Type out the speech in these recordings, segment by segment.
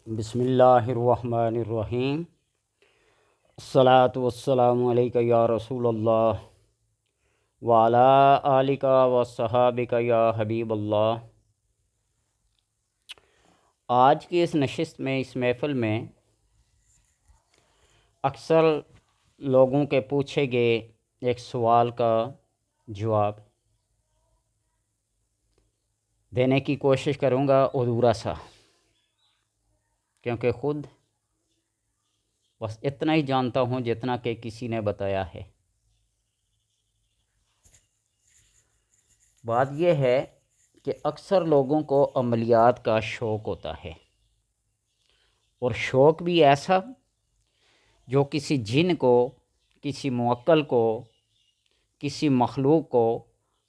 بسم اللہ الرحمن الرحیم۔ الصلاۃ والسلام علیک یا رسول اللہ وعلی آلک وصحابک یا حبیب اللہ۔ آج کی اس نشست میں، اس محفل میں اکثر لوگوں کے پوچھے گئے ایک سوال کا جواب دینے کی کوشش کروں گا، ادھورا سا، کیونکہ خود بس اتنا ہی جانتا ہوں جتنا کہ کسی نے بتایا ہے۔ بات یہ ہے کہ اکثر لوگوں کو عملیات کا شوق ہوتا ہے، اور شوق بھی ایسا جو کسی جن کو، کسی موکل کو، کسی مخلوق کو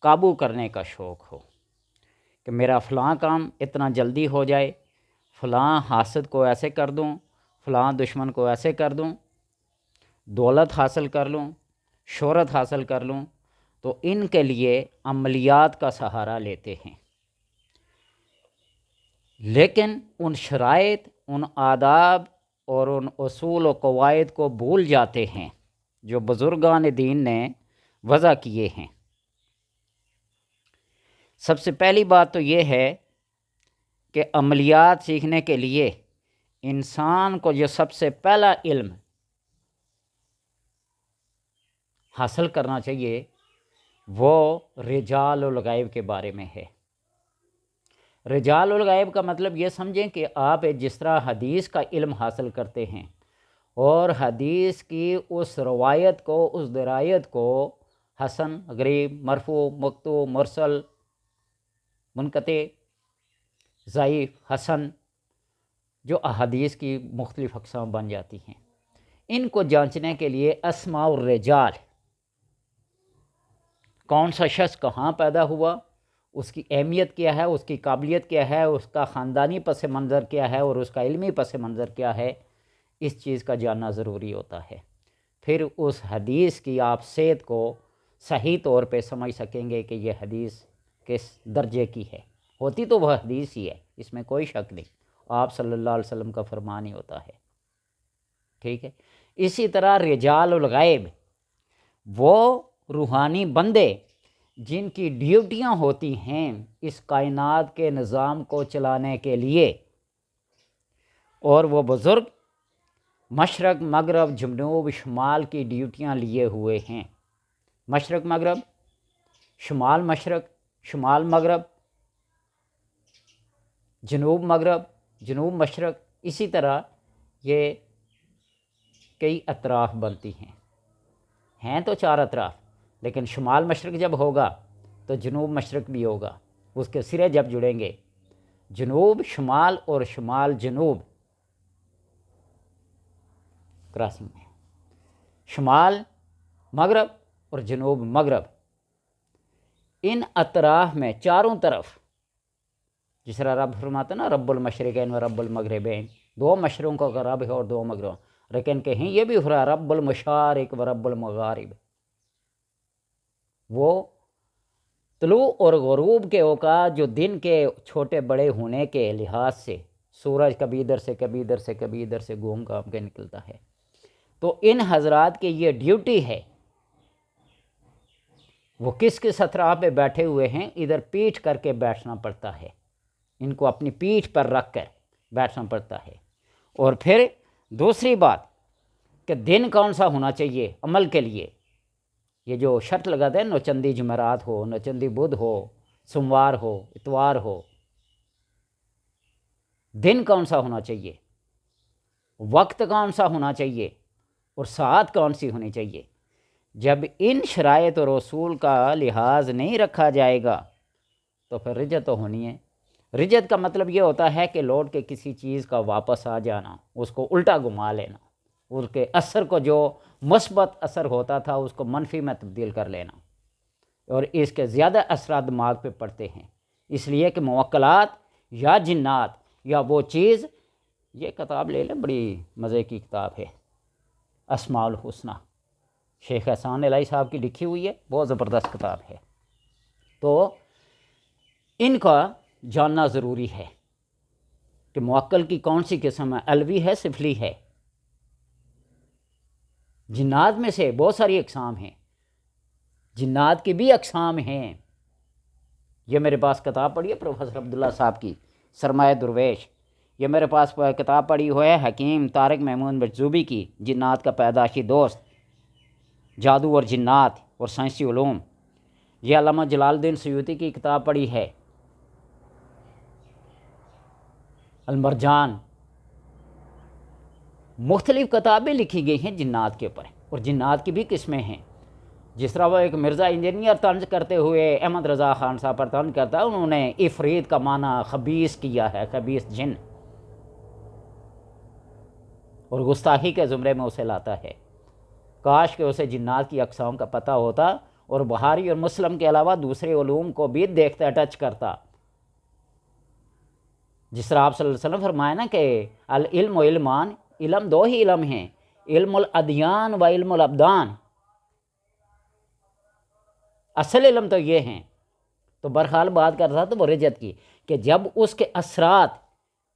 قابو کرنے کا شوق ہو کہ میرا فلاں کام اتنا جلدی ہو جائے، فلاں حاسد کو ایسے کر دوں، فلاں دشمن کو ایسے کر دوں، دولت حاصل کر لوں، شہرت حاصل کر لوں، تو ان کے لیے عملیات کا سہارا لیتے ہیں۔ لیکن ان شرائط، ان آداب اور ان اصول و قواعد کو بھول جاتے ہیں جو بزرگان دین نے وضع کیے ہیں۔ سب سے پہلی بات تو یہ ہے کہ عملیات سیکھنے کے لیے انسان کو جو سب سے پہلا علم حاصل کرنا چاہیے وہ رجال الغیب کے بارے میں ہے۔ رجال الغیب کا مطلب یہ سمجھیں کہ آپ جس طرح حدیث کا علم حاصل کرتے ہیں اور حدیث کی اس روایت کو، اس درایت کو حسن، غریب، مرفوع، مقطوع، مرسل، منقطع، ضعیف، حسن، جو احادیث کی مختلف اقسام بن جاتی ہیں، ان کو جانچنے کے لیے اسماء الرجال، کون سا شخص کہاں پیدا ہوا، اس کی اہمیت کیا ہے، اس کی قابلیت کیا ہے، اس کا خاندانی پس منظر کیا ہے اور اس کا علمی پس منظر کیا ہے، اس چیز کا جاننا ضروری ہوتا ہے۔ پھر اس حدیث کی آپ صحت کو صحیح طور پہ سمجھ سکیں گے کہ یہ حدیث کس درجے کی ہے۔ ہوتی تو وہ حدیث ہی ہے، اس میں کوئی شک نہیں، آپ صلی اللہ علیہ وسلم کا فرمان ہی ہوتا ہے، ٹھیک ہے۔ اسی طرح رجال الغیب وہ روحانی بندے جن کی ڈیوٹیاں ہوتی ہیں اس کائنات کے نظام کو چلانے کے لیے، اور وہ بزرگ مشرق، مغرب، جنوب، شمال کی ڈیوٹیاں لیے ہوئے ہیں۔ مشرق مغرب، شمال مشرق، شمال مغرب، جنوب مغرب، جنوب مشرق، اسی طرح یہ کئی اطراف بنتی ہیں تو چار اطراف، لیکن شمال مشرق جب ہوگا تو جنوب مشرق بھی ہوگا، اس کے سرے جب جڑیں گے، جنوب شمال اور شمال جنوب کراسنگ میں، شمال مغرب اور جنوب مغرب، ان اطراف میں چاروں طرف، جس طرح رب فرماتا نا رب المشرقین و رب المغربین، دو مشرقوں کا رب ہے اور دو مغربوں، لیکن کہیں یہ بھی ہو رہا رب المشارق و رب المغارب، وہ طلوع اور غروب کے اوقات جو دن کے چھوٹے بڑے ہونے کے لحاظ سے سورج کبھی ادھر سے کبھی ادھر سے کبھی ادھر سے گھوم گھام کے نکلتا ہے، تو ان حضرات کی یہ ڈیوٹی ہے، وہ کس کس اطراف پہ بیٹھے ہوئے ہیں، ادھر پیٹھ کر کے بیٹھنا پڑتا ہے، ان کو اپنی پیٹھ پر رکھ کر بیٹھنا پڑتا ہے۔ اور پھر دوسری بات کہ دن کون سا ہونا چاہیے عمل کے لیے، یہ جو شرط لگاتے ہیں نوچندی جمعرات ہو، نوچندی بدھ ہو، سوموار ہو، اتوار ہو، دن کون سا ہونا چاہیے، وقت کون سا ہونا چاہیے اور ساعت کون سی ہونی چاہیے، جب ان شرائط اور اصول کا لحاظ نہیں رکھا جائے گا تو پھر رجت تو ہونی ہے۔ رجت کا مطلب یہ ہوتا ہے کہ لوٹ کے کسی چیز کا واپس آ جانا، اس کو الٹا گھما لینا، اس کے اثر کو جو مثبت اثر ہوتا تھا اس کو منفی میں تبدیل کر لینا، اور اس کے زیادہ اثرات دماغ پہ پڑتے ہیں، اس لیے کہ موکلات یا جنات یا وہ چیز، یہ کتاب لے لیں، بڑی مزے کی کتاب ہے اسماء الحسنی، شیخ احسان الہی صاحب کی لکھی ہوئی ہے، بہت زبردست کتاب ہے، تو ان کا جاننا ضروری ہے۔ کہ موکل کی کون سی قسم ہے، علوی ہے سفلی ہے۔ جنات میں سے بہت ساری اقسام ہیں، جنات کی بھی اقسام ہیں۔ یہ میرے پاس کتاب پڑھی ہے پروفیسر عبداللہ صاحب کی سرمایہ درویش، یہ میرے پاس کتاب پڑھی ہوئی ہے حکیم طارق محمود مجذوبی کی جنات کا پیدائشی دوست، جادو اور جنات اور سائنسی علوم۔ یہ علامہ جلال الدین سیوطی کی کتاب پڑھی ہے المرجان۔ مختلف کتابیں لکھی گئی ہیں جنات کے اوپر، اور جنات کی بھی قسمیں ہیں۔ جس طرح وہ ایک مرزا انجینئر طنز کرتے ہوئے احمد رضا خان صاحب پر طنز کرتا ہے، انہوں نے عفریت کا معنی خبیث کیا ہے، خبیث جن، اور گستاخی کے زمرے میں اسے لاتا ہے۔ کاش کہ اسے جنات کی اقسام کا پتہ ہوتا اور بخاری اور مسلم کے علاوہ دوسرے علوم کو بھی دیکھتا ٹچ کرتا۔ جس طرح آپ صلی اللہ علیہ وسلم فرمایا نا کہ العلم و علمان، علم دو ہی علم ہیں، علم الادیان و علم الابدان۔ اصل علم تو یہ ہیں۔ تو برحال بات کر رہا تھا وہ رجت کی، کہ جب اس کے اثرات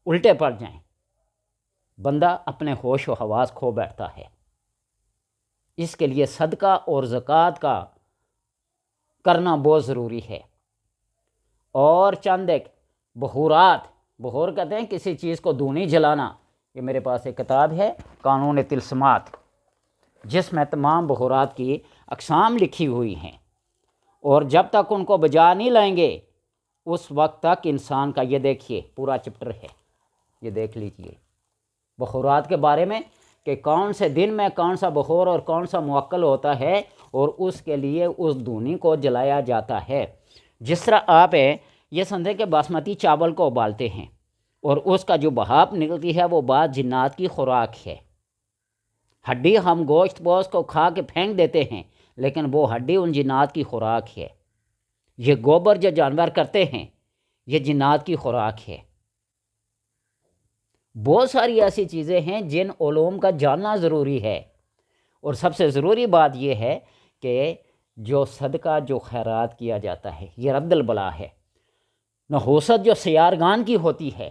الٹے پڑ جائیں بندہ اپنے ہوش و حواس کھو بیٹھتا ہے۔ اس کے لیے صدقہ اور زکوٰۃ کا کرنا بہت ضروری ہے۔ اور چند ایک بخورات، بخور کہتے ہیں کسی چیز کو دونی جلانا۔ یہ میرے پاس ایک کتاب ہے قانون تلسمات، جس میں تمام بخورات کی اقسام لکھی ہوئی ہیں، اور جب تک ان کو بجا نہیں لائیں گے اس وقت تک انسان کا، یہ دیکھیے پورا چپٹر ہے، یہ دیکھ لیجئے بخورات کے بارے میں، کہ کون سے دن میں کون سا بخور اور کون سا موکل ہوتا ہے، اور اس کے لیے اس دونی کو جلایا جاتا ہے۔ جس طرح آپ یہ سمجھیں کہ باسمتی چاول کو ابالتے ہیں اور اس کا جو بھاپ نکلتی ہے وہ بعض جنات کی خوراک ہے۔ ہڈی ہم گوشت پوش کو کھا کے پھینک دیتے ہیں، لیکن وہ ہڈی ان جنات کی خوراک ہے۔ یہ گوبر جو جانور کرتے ہیں یہ جنات کی خوراک ہے۔ بہت ساری ایسی چیزیں ہیں جن علوم کا جاننا ضروری ہے، اور سب سے ضروری بات یہ ہے کہ جو صدقہ جو خیرات کیا جاتا ہے یہ رد البلا ہے۔ نحوست جو سیارگان کی ہوتی ہے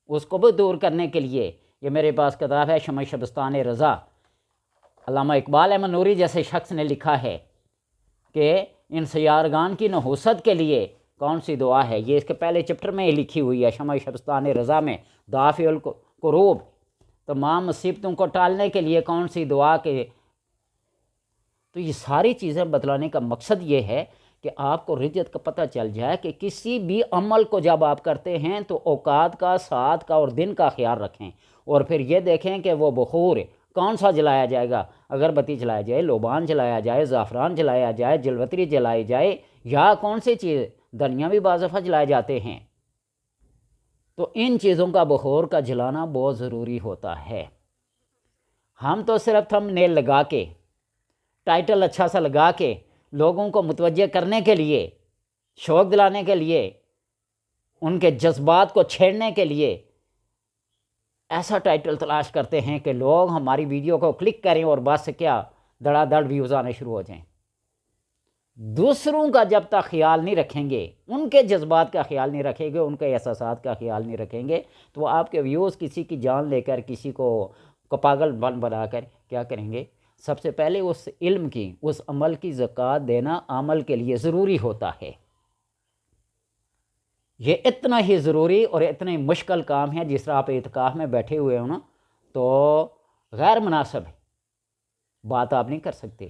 اس کو بھی دور کرنے کے لیے، یہ میرے پاس کتاب ہے شمع شبستان رضا، علامہ اقبال احمد نوری جیسے شخص نے لکھا ہے کہ ان سیارگان کی نحوست کے لیے کون سی دعا ہے۔ یہ اس کے پہلے چپٹر میں لکھی ہوئی ہے شمع شبستان رضا میں، دافع القروب، تمام مصیبتوں کو ٹالنے کے لیے کون سی دعا کے۔ تو یہ ساری چیزیں بتلانے کا مقصد یہ ہے کہ آپ کو رجت کا پتہ چل جائے کہ کسی بھی عمل کو جب آپ کرتے ہیں تو اوقات کا، ساعت کا اور دن کا خیال رکھیں، اور پھر یہ دیکھیں کہ وہ بخور کون سا جلایا جائے گا، اگربتی جلایا جائے، لوبان جلایا جائے، زعفران جلایا جائے، جلوتری جلائی جائے، یا کون سی چیز، دھنیا بھی بعض دفعہ جلائے جاتے ہیں۔ تو ان چیزوں کا بخور کا جلانا بہت ضروری ہوتا ہے۔ ہم تو صرف تھم نیل لگا کے، ٹائٹل اچھا سا لگا کے، لوگوں کو متوجہ کرنے کے لیے، شوق دلانے کے لیے، ان کے جذبات کو چھیڑنے کے لیے ایسا ٹائٹل تلاش کرتے ہیں کہ لوگ ہماری ویڈیو کو کلک کریں اور بس کیا دڑا دڑ ویوز آنے شروع ہو جائیں۔ دوسروں کا جب تک خیال نہیں رکھیں گے، ان کے جذبات کا خیال نہیں رکھیں گے، ان کے احساسات کا خیال نہیں رکھیں گے، تو آپ کے ویوز کسی کی جان لے کر، کسی کو پاگل بنا کر کیا کریں گے؟ سب سے پہلے اس علم کی، اس عمل کی زکوٰۃ دینا عمل کے لیے ضروری ہوتا ہے۔ یہ اتنا ہی ضروری اور اتنا ہی مشکل کام ہے، جس طرح آپ اعتکاف میں بیٹھے ہوئے ہو نا، تو غیر مناسب بات آپ نہیں کر سکتے،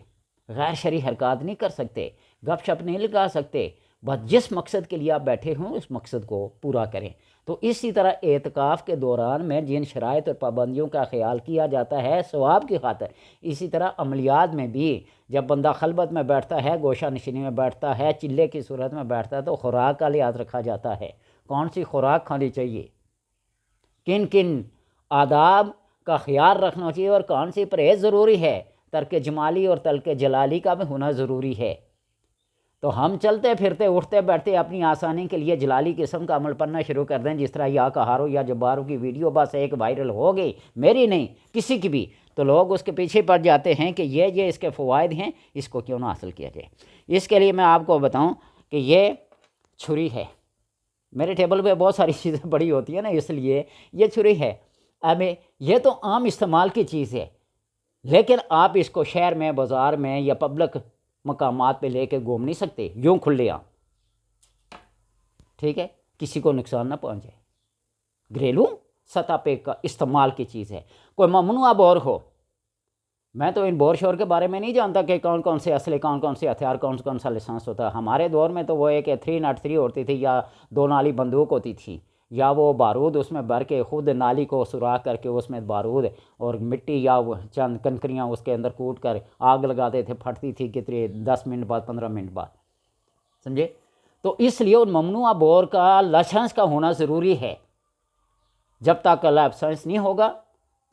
غیر شرعی حرکات نہیں کر سکتے، گپ شپ نہیں لگا سکتے، بس جس مقصد کے لیے آپ بیٹھے ہوں اس مقصد کو پورا کریں۔ تو اسی طرح اعتکاف کے دوران میں جن شرائط اور پابندیوں کا خیال کیا جاتا ہے ثواب کی خاطر، اسی طرح عملیات میں بھی جب بندہ خلوت میں بیٹھتا ہے، گوشہ نشینی میں بیٹھتا ہے، چلے کی صورت میں بیٹھتا ہے، تو خوراک کا لحاظ رکھا جاتا ہے، کون سی خوراک کھانی چاہیے، کن کن آداب کا خیال رکھنا چاہیے، اور کون سی پرہیز ضروری ہے، ترک جمالی اور ترک جلالی کا بھی ہونا ضروری ہے۔ تو ہم چلتے پھرتے اٹھتے بیٹھتے اپنی آسانی کے لیے جلالی قسم کا عمل پڑھنا شروع کر دیں، جس طرح یا کہارو یا جبارو کی ویڈیو بس ایک وائرل ہو گئی، میری نہیں کسی کی بھی، تو لوگ اس کے پیچھے پڑ جاتے ہیں کہ یہ اس کے فوائد ہیں، اس کو کیوں نہ حاصل کیا جائے۔ اس کے لیے میں آپ کو بتاؤں کہ یہ چھری ہے، میرے ٹیبل پہ بہت ساری چیزیں پڑی ہوتی ہیں نا، اس لیے یہ چھری ہے ہمیں، یہ تو عام استعمال کی چیز ہے، لیکن آپ اس کو شہر میں، بازار میں یا پبلک مقامات پہ لے کے گھوم نہیں سکتے یوں کھلے عام، ٹھیک ہے، کسی کو نقصان نہ پہنچے، گھریلو سطح پہ کا استعمال کی چیز ہے۔ کوئی ممنوعہ بور ہو، میں تو ان بور شور کے بارے میں نہیں جانتا کہ کون کون سے اسلحے، کون کون سے ہتھیار، کون کون سا لائسنس ہوتا ہے۔ ہمارے دور میں تو وہ ایک 303 ہوتی تھی، یا 2 نالی بندوق ہوتی تھی، یا وہ بارود اس میں بھر کے خود نالی کو سوراخ کر کے اس میں بارود اور مٹی یا چند کنکریاں اس کے اندر کوٹ کر آگ لگاتے تھے، پھٹتی تھی کتنے 10 منٹ بعد، 15 منٹ بعد، سمجھے؟ تو اس لیے ان ممنوعہ بور کا لائسنس کا ہونا ضروری ہے۔ جب تک لائسنس نہیں ہوگا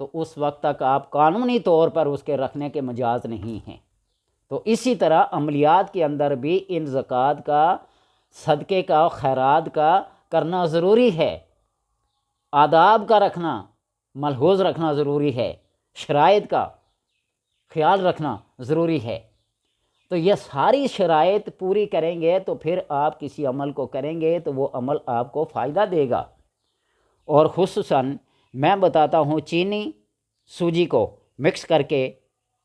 تو اس وقت تک آپ قانونی طور پر اس کے رکھنے کے مجاز نہیں ہیں۔ تو اسی طرح عملیات کے اندر بھی ان زکوٰۃ کا، صدقے کا، خیرات کا کرنا ضروری ہے، آداب کا رکھنا، ملحوظ رکھنا ضروری ہے، شرائط کا خیال رکھنا ضروری ہے۔ تو یہ ساری شرائط پوری کریں گے تو پھر آپ کسی عمل کو کریں گے تو وہ عمل آپ کو فائدہ دے گا۔ اور خصوصاً میں بتاتا ہوں، چینی سوجی کو مکس کر کے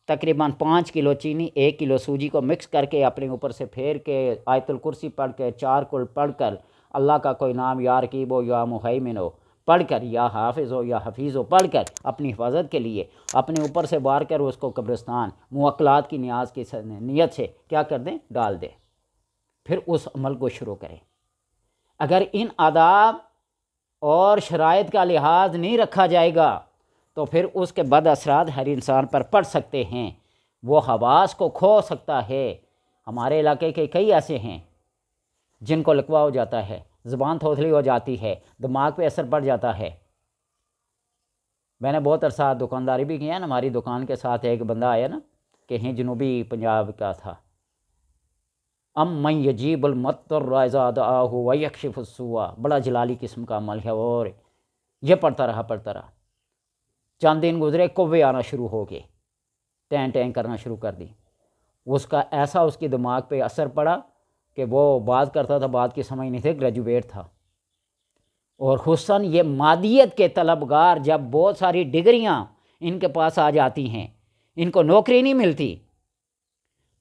تقریباً 5 کلو چینی 1 کلو سوجی کو مکس کر کے اپنے اوپر سے پھیر کے آیت الکرسی پڑھ کے 4 کل پڑھ کر اللہ کا کوئی نام یا رقیب ہو یا مہیمن ہو پڑھ کر، یا حافظ ہو یا حفیظ ہو پڑھ کر اپنی حفاظت کے لیے اپنے اوپر سے بار کر اس کو قبرستان موکلات کی نیاز کی نیت سے کیا کر دیں، ڈال دیں، پھر اس عمل کو شروع کریں۔ اگر ان آداب اور شرائط کا لحاظ نہیں رکھا جائے گا تو پھر اس کے بد اثرات ہر انسان پر پڑ سکتے ہیں، وہ حواس کو کھو سکتا ہے۔ ہمارے علاقے کے کئی ایسے ہیں جن کو لقوہ ہو جاتا ہے، زبان تھوتھلی ہو جاتی ہے، دماغ پہ اثر پڑ جاتا ہے۔ میں نے بہت عرصہ دکانداری بھی کیا نا، ہماری دکان کے ساتھ ایک بندہ آیا نا، کہیں جنوبی پنجاب کا تھا، من یجیب المضطر اذا دعاہ ویکشف السوء، بڑا جلالی قسم کا عمل ہے، اور یہ پڑھتا رہا۔ چند دن گزرے، کوے آنا شروع ہو گئے، ٹین ٹین کرنا شروع کر دی۔ اس کا ایسا اس کی دماغ پہ اثر پڑا کہ وہ بات کرتا تھا، بات کی سمجھ نہیں تھی، گریجویٹ تھا۔ اور خصوصاً یہ مادیت کے طلبگار، جب بہت ساری ڈگریاں ان کے پاس آ جاتی ہیں، ان کو نوکری نہیں ملتی،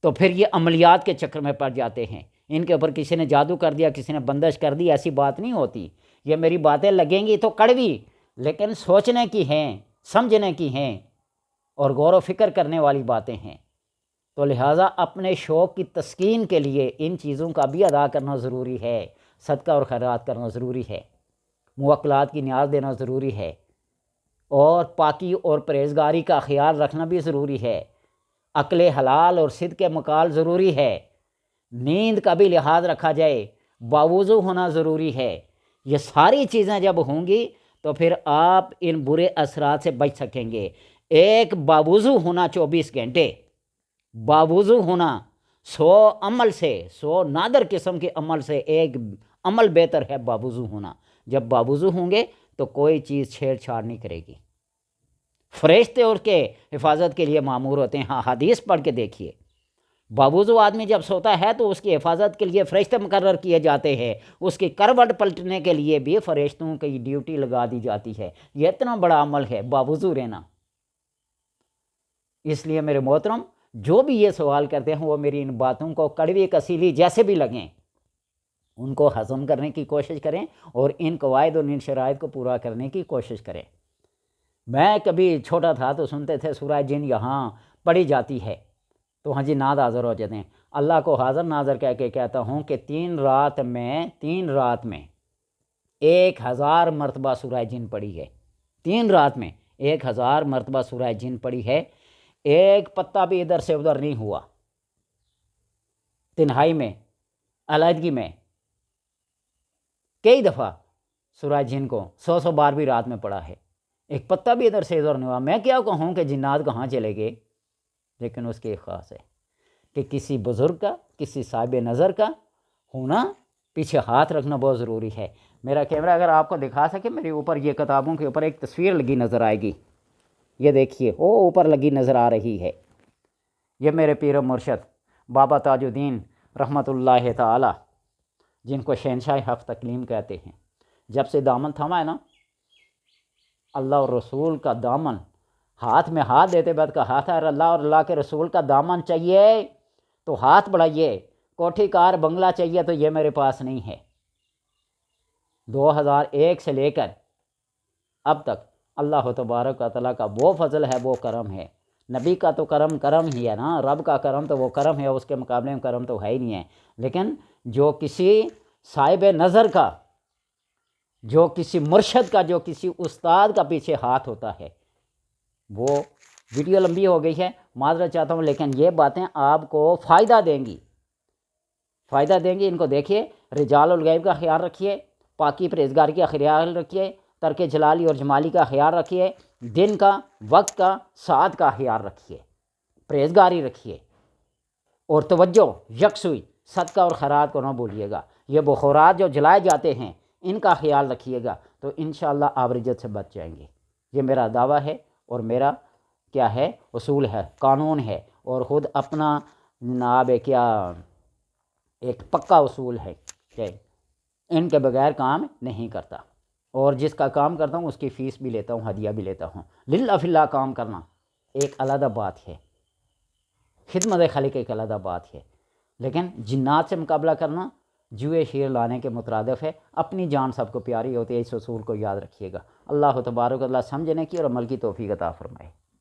تو پھر یہ عملیات کے چکر میں پڑ جاتے ہیں۔ ان کے اوپر کسی نے جادو کر دیا، کسی نے بندش کر دی، ایسی بات نہیں ہوتی۔ یہ میری باتیں لگیں گی تو کڑوی، لیکن سوچنے کی ہیں، سمجھنے کی ہیں اور غور و فکر کرنے والی باتیں ہیں۔ تو لہٰذا اپنے شوق کی تسکین کے لیے ان چیزوں کا بھی ادا کرنا ضروری ہے، صدقہ اور خیرات کرنا ضروری ہے، موکلات کی نیاز دینا ضروری ہے، اور پاکی اور پرہیزگاری کا خیال رکھنا بھی ضروری ہے، عقل حلال اور صدق مقال ضروری ہے، نیند کا بھی لحاظ رکھا جائے، باوضو ہونا ضروری ہے۔ یہ ساری چیزیں جب ہوں گی تو پھر آپ ان برے اثرات سے بچ سکیں گے۔ ایک باوضو ہونا 24 گھنٹے، باوضو ہونا 100 عمل سے، 100 نادر قسم کے عمل سے ایک عمل بہتر ہے باوضو ہونا۔ جب باوضو ہوں گے تو کوئی چیز چھیڑ چھاڑ نہیں کرے گی، فرشتے اور کے حفاظت کے لیے مامور ہوتے ہیں۔ ہاں، حدیث پڑھ کے دیکھیے، باوضو آدمی جب سوتا ہے تو اس کی حفاظت کے لیے فرشتے مقرر کیے جاتے ہیں، اس کی کروٹ پلٹنے کے لیے بھی فرشتوں کی ڈیوٹی لگا دی جاتی ہے۔ یہ اتنا بڑا عمل ہے باوضو رہنا۔ اس لیے میرے محترم، جو بھی یہ سوال کرتے ہیں وہ میری ان باتوں کو کڑوی کسیلی جیسے بھی لگیں، ان کو ہضم کرنے کی کوشش کریں اور ان قواعد اور ان شرائط کو پورا کرنے کی کوشش کریں۔ میں کبھی چھوٹا تھا تو سنتے تھے سورہ جن یہاں پڑھی جاتی ہے تو ہاں جی ناد حاضر ہو جاتے ہیں۔ اللہ کو حاضر ناظر کہہ کے کہتا ہوں کہ 3 رات میں 1000 مرتبہ سورہ جن پڑھی ہے، 3 رات میں 1000 مرتبہ سورہ جن پڑھی ہے، ایک پتہ بھی ادھر سے ادھر نہیں ہوا، تنہائی میں، علیحدگی میں، کئی دفعہ سورہ جن کو 100 بار بھی رات میں پڑھا ہے، ایک پتہ بھی ادھر سے ادھر نہیں ہوا۔ میں کیا کہوں کہ جنات کہاں چلے گئے، لیکن اس کی ایک خاص ہے کہ کسی بزرگ کا، کسی صاحب نظر کا ہونا، پیچھے ہاتھ رکھنا بہت ضروری ہے۔ میرا کیمرہ اگر آپ کو دکھا سکے، میرے اوپر یہ کتابوں کے اوپر ایک تصویر لگی نظر آئے گی، یہ دیکھیے، وہ اوپر لگی نظر آ رہی ہے، یہ میرے پیر و مرشد بابا تاج الدین رحمۃ اللہ تعالی جن کو شہنشاہ حق تکلیم کہتے ہیں، جب سے دامن تھاما ہے نا، اللہ اور رسول کا دامن، ہاتھ میں ہاتھ دیتے بعد کا ہاتھ ہے، اللہ اور اللہ کے رسول کا دامن چاہیے تو ہاتھ بڑھائیے، کوٹھی کار بنگلہ چاہیے تو یہ میرے پاس نہیں ہے۔ 2001 سے لے کر اب تک اللہ تبارک و تعالیٰ کا وہ فضل ہے، وہ کرم ہے۔ نبی کا تو کرم ہی ہے نا، رب کا کرم تو وہ کرم ہے، اس کے مقابلے میں کرم تو ہے ہی نہیں ہے۔ لیکن جو کسی صاحب نظر کا، جو کسی مرشد کا، جو کسی استاد کا پیچھے ہاتھ ہوتا ہے، وہ ویڈیو لمبی ہو گئی ہے، معذرت چاہتا ہوں، لیکن یہ باتیں آپ کو فائدہ دیں گی، ان کو دیکھیے۔ رجال الغیب کا خیال رکھیے، پاکی پرہیزگاری کا خیال رکھیے، ترک جلالی اور جمالی کا خیال رکھیے، دن کا، وقت کا، ساعت کا خیال رکھیے، پرہیزگاری رکھیے، اور توجہ یکسوئی، صدقہ اور خیرات کو نہ بھولیے گا۔ یہ بخورات جو جلائے جاتے ہیں ان کا خیال رکھیے گا تو انشاءاللہ آپ رجت سے بچ جائیں گے۔ یہ میرا دعویٰ ہے اور میرا کیا ہے، اصول ہے، قانون ہے، اور خود اپنا جناب کیا ایک پکا اصول ہے کہ ان کے بغیر کام نہیں کرتا، اور جس کا کام کرتا ہوں اس کی فیس بھی لیتا ہوں، ہدیہ بھی لیتا ہوں۔ للہ فی اللہ کام کرنا ایک علیحدہ بات ہے، خدمت خالق ایک علیحدہ بات ہے، لیکن جنات سے مقابلہ کرنا جوئے شیر لانے کے مترادف ہے۔ اپنی جان سب کو پیاری ہوتی ہے، اس اصول کو یاد رکھیے گا۔ اللہ تبارک و تعالیٰ سمجھنے کی اور عمل کی توفیق عطا فرمائے۔